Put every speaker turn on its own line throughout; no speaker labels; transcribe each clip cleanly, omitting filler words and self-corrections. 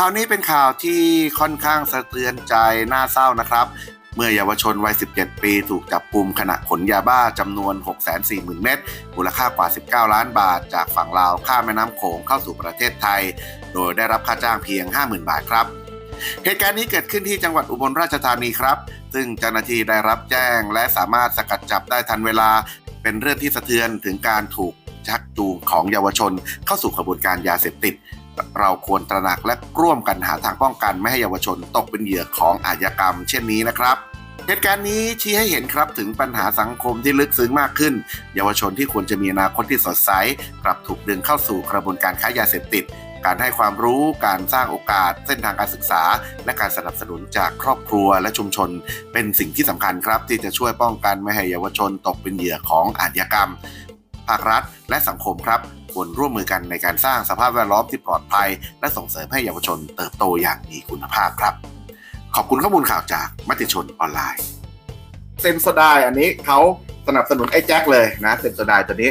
ข่าวนี้เป็นข่าวที่ค่อนข้างสะเทือนใจน่าเศร้านะครับเมื่อเยาวชนวัย 17 ปีถูกจับกุมขณะขนยาบ้าจำนวน 640,000 เม็ดมูลค่ากว่า 19 ล้านบาทจากฝั่งลาวข้ามแม่น้ำโขงเข้าสู่ประเทศไทยโดยได้รับค่าจ้างเพียง 50,000 บาทครับเหตุการณ์นี้เกิดขึ้นที่จังหวัดอุบลราชธานีครับซึ่งเจ้าหน้าที่ได้รับแจ้งและสามารถสกัดจับได้ทันเวลาเป็นเรื่องที่สะเทือนถึงการถูกชักจูงของเยาวชนเข้าสู่กระบวนการยาเสพติดเราควรตระหนักและร่วมกันหาทางป้องกันไม่ให้เยาวชนตกเป็นเหยื่อของอาชญากรรมเช่นนี้นะครับเหตุการณ์นี้ชี้ให้เห็นครับถึงปัญหาสังคมที่ลึกซึ้งมากขึ้นเยาวชนที่ควรจะมีอนาคตที่สดใสกลับถูกดึงเข้าสู่กระบวนการค้ายาเสพติดการให้ความรู้การสร้างโอกาสเส้นทางการศึกษาและการสนับสนุนจากครอบครัวและชุมชนเป็นสิ่งที่สำคัญครับที่จะช่วยป้องกันไม่ให้เยาวชนตกเป็นเหยื่อของอาชญากรรมภาครัฐและสังคมครับควรร่วมมือกันในการสร้างสภาพแวดล้อมที่ปลอดภัยและส่งเสริมให้เยาวชนเติบโตอย่างมีคุณภาพครับขอบคุณข้อมูลข่าวจากมติชนออนไลน์เซนโซไดอันนี้เขาสนับสนุนไอ้แจ็คเลยนะเซนโซไดตัวนี้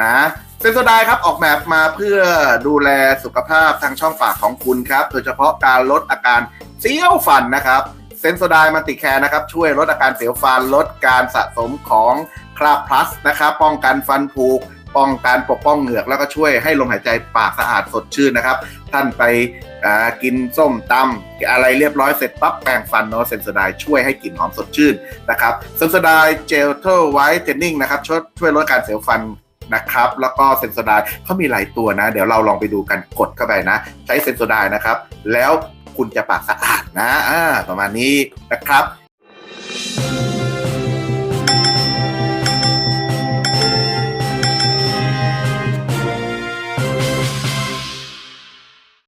นะเซนโซไดครับออกแบบมาเพื่อดูแลสุขภาพทางช่องปากของคุณครับโดยเฉพาะการลดอาการเสียวฟันนะครับเซนโซไดมัลติแคร์นะครับช่วยลดอาการเสียวฟันลดการสะสมของคราบพลัสนะครับป้องกันฟันผุป้องกันปกป้องเหงือกแล้วก็ช่วยให้ลมหายใจปากสะอาดสดชื่นนะครับท่านไปกินส้มตำอะไรเรียบร้อยเสร็จปั๊บแปรงฟันเนาะเซนโซไดช่วยให้กลิ่นหอมสดชื่นนะครับเซนโซไดเจลเทอร์ไวท์เทนนิ่งนะครับช่วยลดการเสียวฟันนะครับแล้วก็เซนโซไดเขามีหลายตัวนะเดี๋ยวเราลองไปดูกันกดเข้าไปนะใช้เซนโซไดนะครับแล้วคุณจะปากสะอาดนะประมาณนี้นะครับ